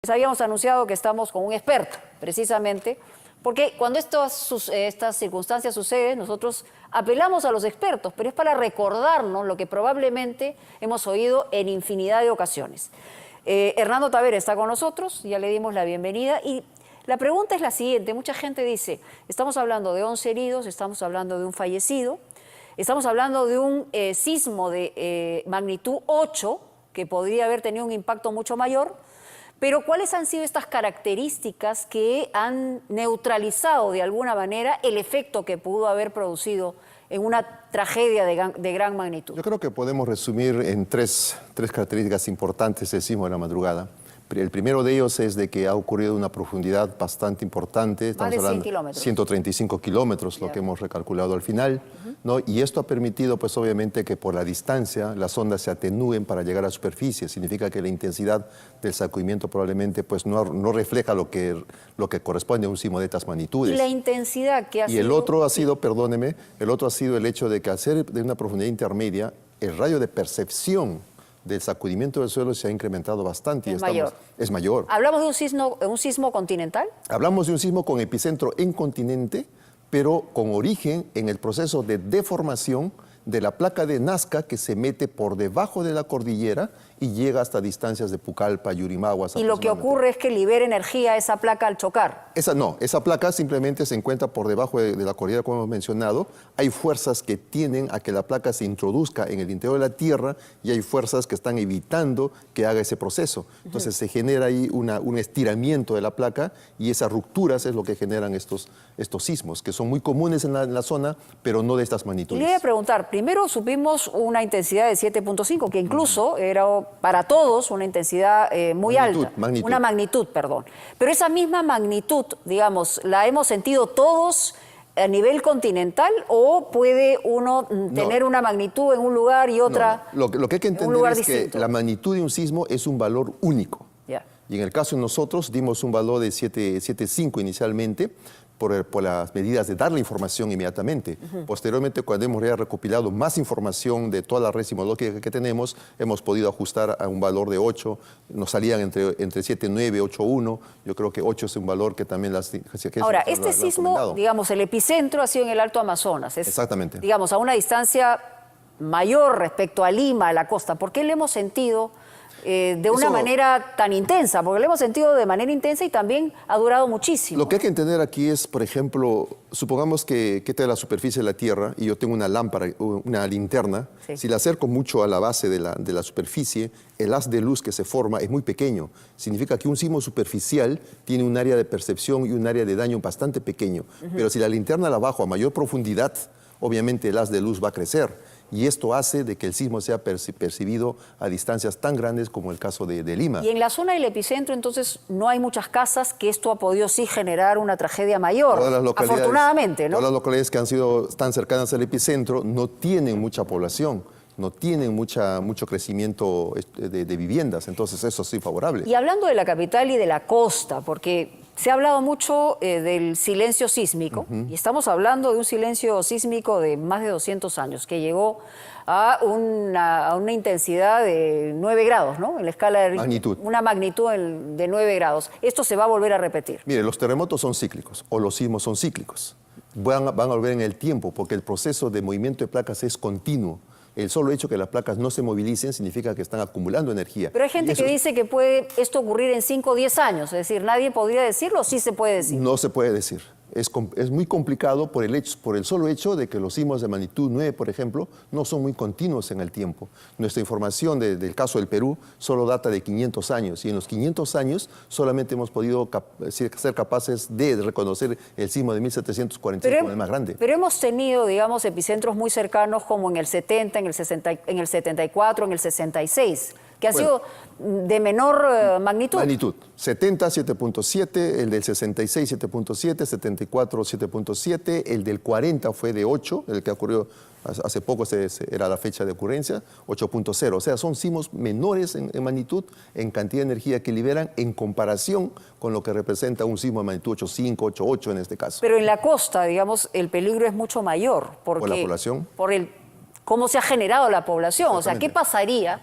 Les habíamos anunciado que estamos con un experto, precisamente, porque cuando estas circunstancias suceden, nosotros apelamos a los expertos, pero es para recordarnos lo que probablemente hemos oído en infinidad de ocasiones. Hernando Tavera está con nosotros, ya le dimos la bienvenida, y la pregunta es la siguiente. Mucha gente dice, estamos hablando de 11 heridos, estamos hablando de un fallecido, estamos hablando de un sismo de magnitud 8, que podría haber tenido un impacto mucho mayor, pero ¿cuáles han sido estas características que han neutralizado de alguna manera el efecto que pudo haber producido en una tragedia de gran magnitud? Yo creo que podemos resumir en tres características importantes el sismo de la madrugada. El primero de ellos es de que ha ocurrido una profundidad bastante importante. Estamos hablando de 100 kilómetros. 135 kilómetros, lo que hemos recalculado al final, ¿no? Y esto ha permitido, pues obviamente, que por la distancia las ondas se atenúen para llegar a la superficie. Significa que la intensidad del sacudimiento probablemente pues, no refleja lo que corresponde a un sismo de estas magnitudes. Y la intensidad que ha sido... Y el otro ha sido, perdóneme, el otro ha sido el hecho de que al ser de una profundidad intermedia, el radio de percepción del sacudimiento del suelo se ha incrementado bastante. Es mayor. ¿Hablamos de un sismo continental? Hablamos de un sismo con epicentro en continente, pero con origen en el proceso de deformación de la placa de Nazca que se mete por debajo de la cordillera y llega hasta distancias de Pucallpa, Yurimaguas. Y lo que ocurre es que libera energía esa placa al chocar. Esa placa simplemente se encuentra por debajo de la cordillera, como hemos mencionado. Hay fuerzas que tienden a que la placa se introduzca en el interior de la Tierra y hay fuerzas que están evitando que haga ese proceso. Entonces se genera ahí un estiramiento de la placa y esas rupturas es lo que generan estos sismos, que son muy comunes en la zona, pero no de estas magnitudes. Le voy a preguntar, primero supimos una intensidad de 7.5, que incluso era para todos una intensidad muy alta. Una magnitud, perdón. Pero esa misma magnitud, digamos, ¿la hemos sentido todos a nivel continental o puede uno tener una magnitud en un lugar y otra Lo que hay que entender es que la magnitud de un sismo es un valor único. Y en el caso de nosotros dimos un valor de 7.5 inicialmente, por las medidas de dar la información inmediatamente. Posteriormente, cuando hemos ya recopilado más información de toda la red sismológica que tenemos, hemos podido ajustar a un valor de 8. Nos salían entre 7.9, 8.1. Yo creo que 8 es un valor que también las... Ahora, este sismo, digamos, el epicentro ha sido en el Alto Amazonas. Exactamente. Digamos, a una distancia mayor respecto a Lima, a la costa. ¿Por qué le hemos sentido de una manera tan intensa? Porque lo hemos sentido de manera intensa y también ha durado muchísimo. Lo que hay que entender aquí es, por ejemplo, supongamos que está la superficie de la Tierra y yo tengo una lámpara, una linterna. Si la acerco mucho a la base de la superficie, el haz de luz que se forma es muy pequeño. Significa que un sismo superficial tiene un área de percepción y un área de daño bastante pequeño. Pero si la linterna la bajo a mayor profundidad, obviamente el haz de luz va a crecer. Y esto hace de que el sismo sea percibido a distancias tan grandes como el caso de Lima. Y en la zona del epicentro, entonces, no hay muchas casas, que esto ha podido sí generar una tragedia mayor, afortunadamente, ¿no? Todas las localidades que han sido tan cercanas al epicentro no tienen mucha población, no tienen mucho crecimiento de viviendas, entonces eso sí favorable. Y hablando de la capital y de la costa, porque se ha hablado mucho del silencio sísmico, y estamos hablando de un silencio sísmico de más de 200 años, que llegó a una intensidad de 9 grados, ¿no? En la escala de magnitud. Una magnitud de 9 grados. ¿Esto se va a volver a repetir? Mire, los terremotos son cíclicos, o los sismos son cíclicos. Van a volver en el tiempo, porque el proceso de movimiento de placas es continuo. El solo hecho que las placas no se movilicen significa que están acumulando energía. Pero hay gente que dice que puede esto ocurrir en 5 o 10 años. Es decir, ¿nadie podría decirlo o sí se puede decir? No se puede decir. Es muy complicado por el solo hecho de que los sismos de magnitud 9, por ejemplo, no son muy continuos en el tiempo. Nuestra información del caso del Perú solo data de 500 años y en los 500 años solamente hemos podido ser capaces de reconocer el sismo de 1745 como el más grande. Pero hemos tenido, digamos, epicentros muy cercanos como en el 70, en el 74, en el 66, que ha sido de menor magnitud. 70, 7.7, el del 66, 7.7, 74, 7.7, el del 40 fue de 8, el que ocurrió hace poco era la fecha de ocurrencia, 8.0. O sea, son sismos menores en magnitud, en cantidad de energía que liberan en comparación con lo que representa un sismo de magnitud 8.5, 8.8 en este caso. Pero en la costa, digamos, el peligro es mucho mayor. ¿Por la población? Por cómo se ha generado la población. O sea, ¿qué pasaría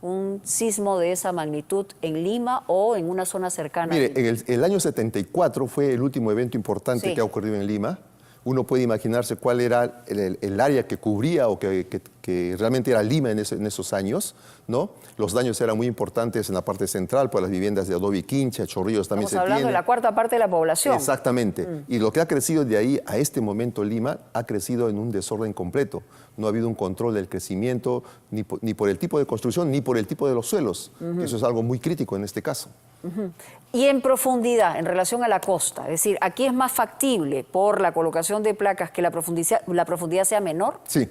un sismo de esa magnitud en Lima o en una zona cercana? Mire, en el año 74 fue el último evento importante que ha ocurrido en Lima. Uno puede imaginarse cuál era el área que cubría o que realmente era Lima en esos años, ¿no? Los daños eran muy importantes en la parte central, por las viviendas de adobe y quincha, Chorrillos también se tiene. Estamos hablando de la cuarta parte de la población. Exactamente. Y lo que ha crecido de ahí a este momento Lima ha crecido en un desorden completo. No ha habido un control del crecimiento ni por el tipo de construcción ni por el tipo de los suelos. Eso es algo muy crítico en este caso. Y en profundidad, en relación a la costa, es decir, ¿aquí es más factible por la colocación de placas que la profundidad sea menor? Sí.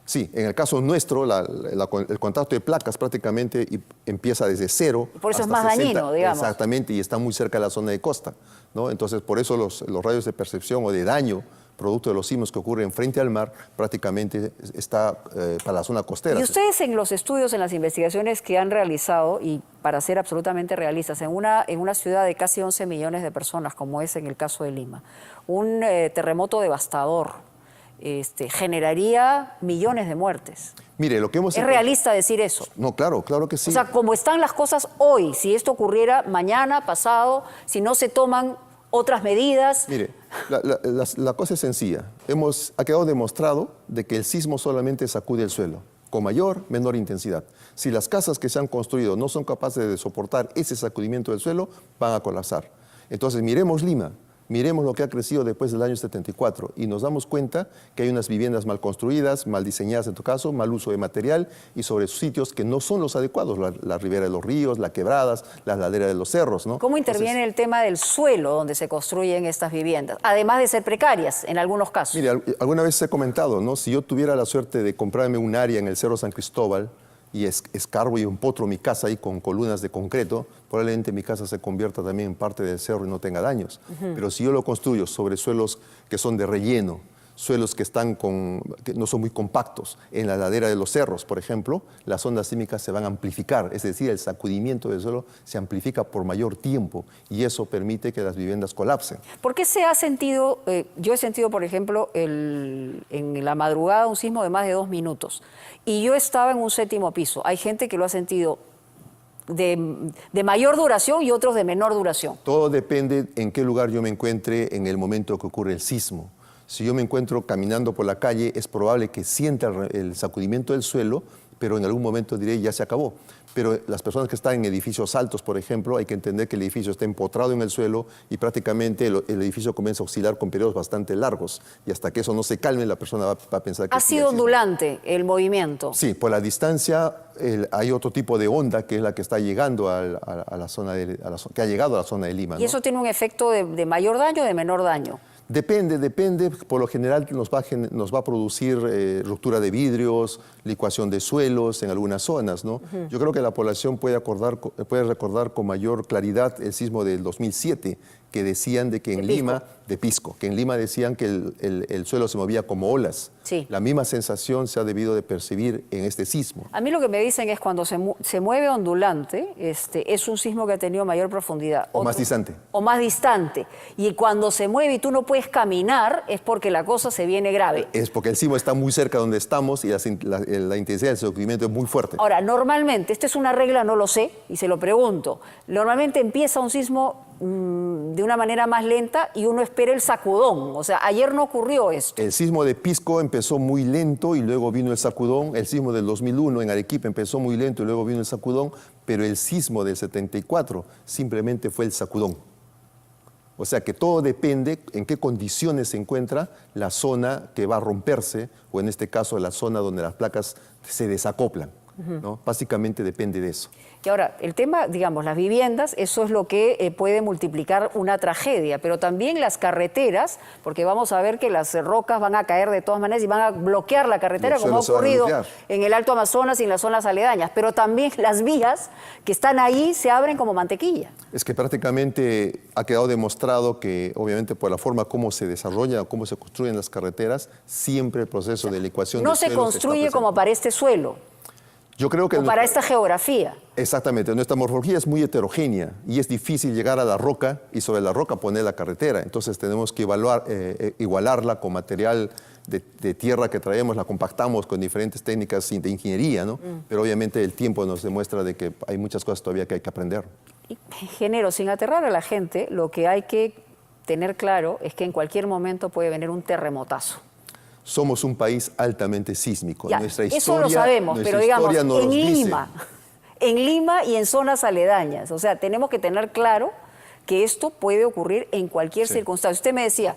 Sí, en el caso nuestro, el contacto de placas prácticamente empieza desde cero. Por eso hasta es más 60, dañino, digamos. Exactamente, y está muy cerca de la zona de costa, ¿no? Entonces, por eso los radios de percepción o de daño producto de los sismos que ocurren frente al mar prácticamente está para la zona costera. Y ustedes en los estudios, en las investigaciones que han realizado, y para ser absolutamente realistas, en una ciudad de casi 11 millones de personas, como es en el caso de Lima, un terremoto devastador generaría millones de muertes. Mire, lo que hemos... ¿Es realista decir eso? No, claro que sí. O sea, como están las cosas hoy, si esto ocurriera mañana, pasado, si no se toman otras medidas... Mire, la cosa es sencilla. Ha quedado demostrado de que el sismo solamente sacude el suelo, con mayor, menor intensidad. Si las casas que se han construido no son capaces de soportar ese sacudimiento del suelo, van a colapsar. Entonces, miremos Lima. Miremos lo que ha crecido después del año 74 y nos damos cuenta que hay unas viviendas mal construidas, mal diseñadas en tu caso, mal uso de material y sobre sitios que no son los adecuados, la ribera de los ríos, las quebradas, las laderas de los cerros, ¿no? ¿Cómo interviene el tema del suelo donde se construyen estas viviendas? Además de ser precarias en algunos casos. Mire, alguna vez he comentado, ¿no? Si yo tuviera la suerte de comprarme un área en el Cerro San Cristóbal y escarbo y empotro mi casa ahí con columnas de concreto, probablemente mi casa se convierta también en parte del cerro y no tenga daños. Pero si yo lo construyo sobre suelos que son de relleno, suelos que no son muy compactos, en la ladera de los cerros, por ejemplo, las ondas sísmicas se van a amplificar, es decir, el sacudimiento del suelo se amplifica por mayor tiempo y eso permite que las viviendas colapsen. ¿Por qué se ha sentido, yo he sentido, por ejemplo, en la madrugada un sismo de más de 2 minutos y yo estaba en un 7º piso? Hay gente que lo ha sentido de mayor duración y otros de menor duración. Todo depende en qué lugar yo me encuentre en el momento que ocurre el sismo. Si yo me encuentro caminando por la calle, es probable que sienta el sacudimiento del suelo, pero en algún momento diré, ya se acabó. Pero las personas que están en edificios altos, por ejemplo, hay que entender que el edificio está empotrado en el suelo y prácticamente el edificio comienza a oscilar con periodos bastante largos. Y hasta que eso no se calme, la persona va a pensar que... ¿Ha sido ondulante el movimiento? Sí, por la distancia hay otro tipo de onda que es la que está llegando a la zona que ha llegado a la zona de Lima, ¿no? ¿Y eso tiene un efecto de mayor daño o de menor daño? Depende. Por lo general nos va a producir ruptura de vidrios, licuación de suelos en algunas zonas, ¿no? Yo creo que la población puede recordar con mayor claridad el sismo del 2007, que decían de que en Lima, de Pisco, que en Lima decían que el suelo se movía como olas. Sí. La misma sensación se ha debido de percibir en este sismo. A mí lo que me dicen es cuando se mueve ondulante, es un sismo que ha tenido mayor profundidad. O más distante. O más distante. Y cuando se mueve y tú no puedes caminar, es porque la cosa se viene grave. Es porque el sismo está muy cerca de donde estamos y la intensidad del sacudimiento es muy fuerte. Ahora, normalmente, esta es una regla, no lo sé, y se lo pregunto, normalmente empieza un sismo de una manera más lenta y uno espera el sacudón. O sea, ayer no ocurrió esto. El sismo de Pisco empezó muy lento y luego vino el sacudón. El sismo del 2001 en Arequipa empezó muy lento y luego vino el sacudón, pero el sismo del 74 simplemente fue el sacudón. O sea que todo depende en qué condiciones se encuentra la zona que va a romperse, o en este caso la zona donde las placas se desacoplan, ¿no? Básicamente depende de eso. Y ahora, el tema, digamos, las viviendas, eso es lo que puede multiplicar una tragedia, pero también las carreteras, porque vamos a ver que las rocas van a caer de todas maneras y van a bloquear la carretera, como ha ocurrido en el Alto Amazonas y en las zonas aledañas, pero también las vías que están ahí se abren como mantequilla. Es que prácticamente ha quedado demostrado que, obviamente, por la forma como se desarrollan, cómo se construyen las carreteras, siempre el proceso de licuación no de se suelos construye está como para este suelo. Yo creo que... O para esta geografía. Exactamente. Nuestra morfología es muy heterogénea y es difícil llegar a la roca y sobre la roca poner la carretera. Entonces tenemos que igualarla con material de tierra que traemos, la compactamos con diferentes técnicas de ingeniería, ¿no? Pero obviamente el tiempo nos demuestra de que hay muchas cosas todavía que hay que aprender. Ingeniero, sin aterrar a la gente, lo que hay que tener claro es que en cualquier momento puede venir un terremotazo. Somos un país altamente sísmico. Ya, nuestra historia, eso lo sabemos, pero digamos, en Lima y en zonas aledañas. O sea, tenemos que tener claro que esto puede ocurrir en cualquier circunstancia. Usted me decía,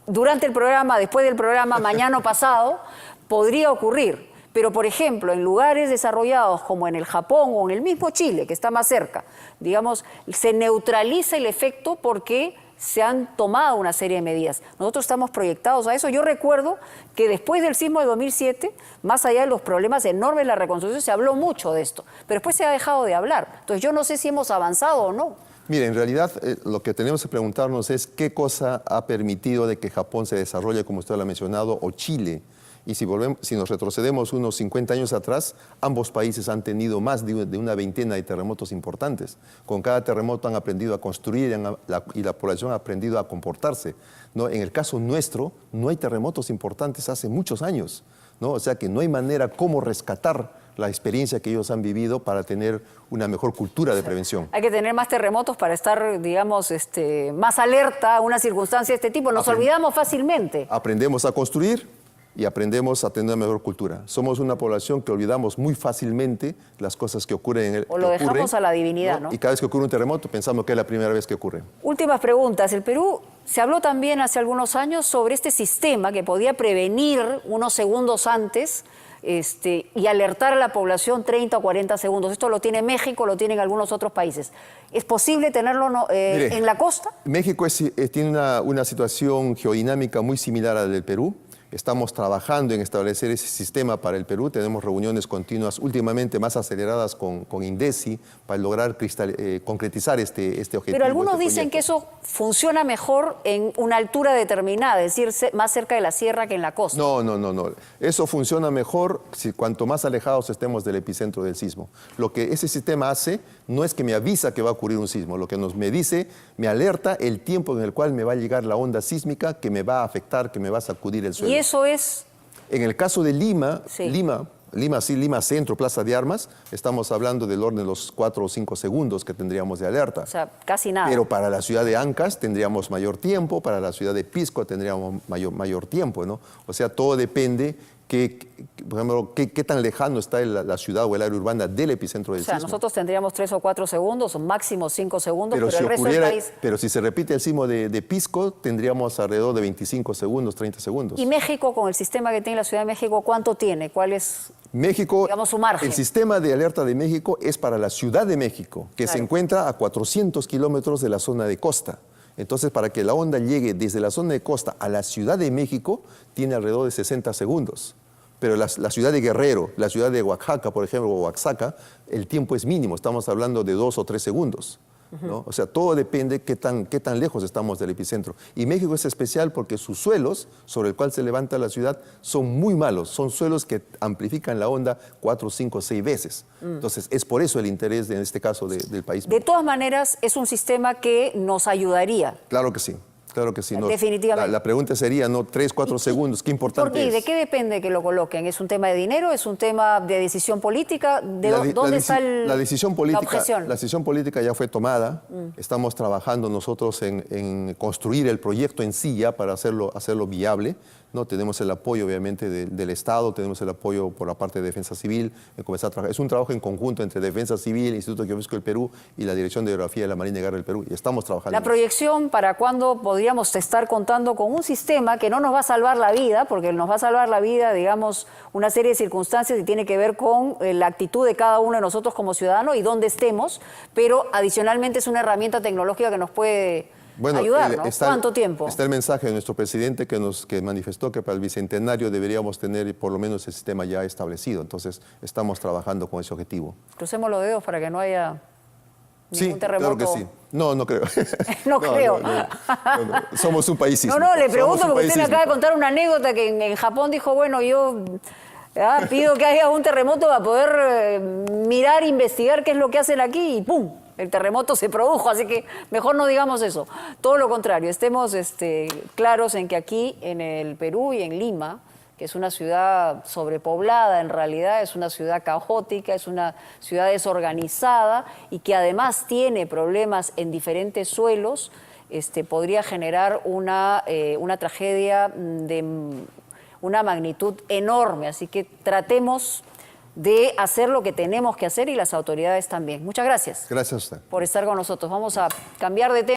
durante el programa, después del programa, mañana o pasado, podría ocurrir. Pero, por ejemplo, en lugares desarrollados como en el Japón o en el mismo Chile, que está más cerca, digamos, se neutraliza el efecto porque se han tomado una serie de medidas. Nosotros estamos proyectados a eso. Yo recuerdo que después del sismo de 2007, más allá de los problemas enormes de la reconstrucción, se habló mucho de esto, pero después se ha dejado de hablar. Entonces yo no sé si hemos avanzado o no. Mire, en realidad lo que tenemos que preguntarnos es qué cosa ha permitido de que Japón se desarrolle, como usted lo ha mencionado, o Chile. Y si nos retrocedemos unos 50 años atrás, ambos países han tenido más de una veintena de terremotos importantes. Con cada terremoto han aprendido a construir y la población ha aprendido a comportarse, ¿no? En el caso nuestro, no hay terremotos importantes hace muchos años, ¿no? O sea que no hay manera cómo rescatar la experiencia que ellos han vivido para tener una mejor cultura de prevención. Hay que tener más terremotos para estar, digamos, más alerta a una circunstancia de este tipo. Nos olvidamos fácilmente. Aprendemos a construir y aprendemos a tener una mejor cultura. Somos una población que olvidamos muy fácilmente las cosas que ocurren en el O lo dejamos a la divinidad, ¿no? Y cada vez que ocurre un terremoto pensamos que es la primera vez que ocurre. Últimas preguntas. El Perú, se habló también hace algunos años sobre este sistema que podía prevenir unos segundos antes y alertar a la población 30 o 40 segundos. Esto lo tiene México, lo tienen algunos otros países. ¿Es posible tenerlo Mire, en la costa? México tiene una situación geodinámica muy similar a la del Perú. Estamos trabajando en establecer ese sistema para el Perú. Tenemos reuniones continuas, últimamente más aceleradas con INDECI, para lograr concretizar este objetivo. Pero algunos dicen que eso funciona mejor en una altura determinada, es decir, más cerca de la sierra que en la costa. No. Eso funciona mejor cuanto más alejados estemos del epicentro del sismo. Lo que ese sistema hace no es que me avisa que va a ocurrir un sismo, lo que me dice, me alerta el tiempo en el cual me va a llegar la onda sísmica que me va a afectar, que me va a sacudir el suelo. Y eso es... En el caso de Lima, Lima Centro, Plaza de Armas, estamos hablando del orden de los 4 o 5 segundos que tendríamos de alerta. O sea, casi nada. Pero para la ciudad de Ancash tendríamos mayor tiempo, para la ciudad de Pisco tendríamos mayor tiempo, ¿no? O sea, todo depende por ejemplo, qué tan lejano está la ciudad o el área urbana del epicentro del sismo. O sea, nosotros tendríamos 3 o 4 segundos, o máximo 5 segundos, pero el resto del país... Pero si se repite el sismo de Pisco, tendríamos alrededor de 25 segundos, 30 segundos. ¿Y México, con el sistema que tiene la Ciudad de México, cuánto tiene? ¿Cuál es, México, digamos, su margen? El sistema de alerta de México es para la Ciudad de México, que se encuentra a 400 kilómetros de la zona de costa. Entonces, para que la onda llegue desde la zona de costa a la Ciudad de México, tiene alrededor de 60 segundos. Pero la ciudad de Guerrero, la ciudad de Oaxaca, por ejemplo, o Oaxaca, el tiempo es mínimo, estamos hablando de 2 o 3 segundos. ¿no? O sea, todo depende qué tan lejos estamos del epicentro. Y México es especial porque sus suelos sobre el cual se levanta la ciudad son muy malos, son suelos que amplifican la onda 4, 5, 6 veces. Entonces, es por eso el interés, en este caso, del país. De todas maneras, es un sistema que nos ayudaría. Claro que sí. Claro que sí. No, definitivamente. La pregunta sería, ¿no? 3, 4 segundos, qué importante ¿Por qué? es. ¿De qué depende que lo coloquen? ¿Es un tema de dinero? ¿Es un tema de decisión política? ¿Dónde está la decisión política? La objeción. La decisión política ya fue tomada. Estamos trabajando nosotros en construir el proyecto en sí ya para hacerlo viable. ¿no? Tenemos el apoyo, obviamente, del Estado, tenemos el apoyo por la parte de Defensa Civil. Comenzar a trabajar. Es un trabajo en conjunto entre Defensa Civil, Instituto Geofísico del Perú y la Dirección de Geografía de la Marina de Guerra del Perú. Y estamos trabajando. La proyección, ¿para cuándo podríamos estar contando con un sistema que no nos va a salvar la vida? Porque nos va a salvar la vida, digamos, una serie de circunstancias y tiene que ver con la actitud de cada uno de nosotros como ciudadanos y dónde estemos, pero adicionalmente es una herramienta tecnológica que nos puede... ayudar, ¿no? ¿Cuánto tiempo? Está el mensaje de nuestro presidente que manifestó que para el Bicentenario deberíamos tener por lo menos el sistema ya establecido. Entonces, estamos trabajando con ese objetivo. Crucemos los dedos para que no haya ningún terremoto. Claro que sí. No creo. No creo. No. Somos un país sísmico. No, le pregunto porque usted me acaba de contar una anécdota que en Japón dijo, bueno, yo Pido que haya un terremoto para poder mirar, investigar qué es lo que hacen aquí y ¡pum! El terremoto se produjo, así que mejor no digamos eso. Todo lo contrario, estemos claros en que aquí, en el Perú y en Lima, que es una ciudad sobrepoblada, en realidad es una ciudad caótica, es una ciudad desorganizada y que además tiene problemas en diferentes suelos, podría generar una tragedia de una magnitud enorme. Así que tratemos de hacer lo que tenemos que hacer y las autoridades también. Muchas gracias. Gracias a usted. Por estar con nosotros. Vamos a cambiar de tema.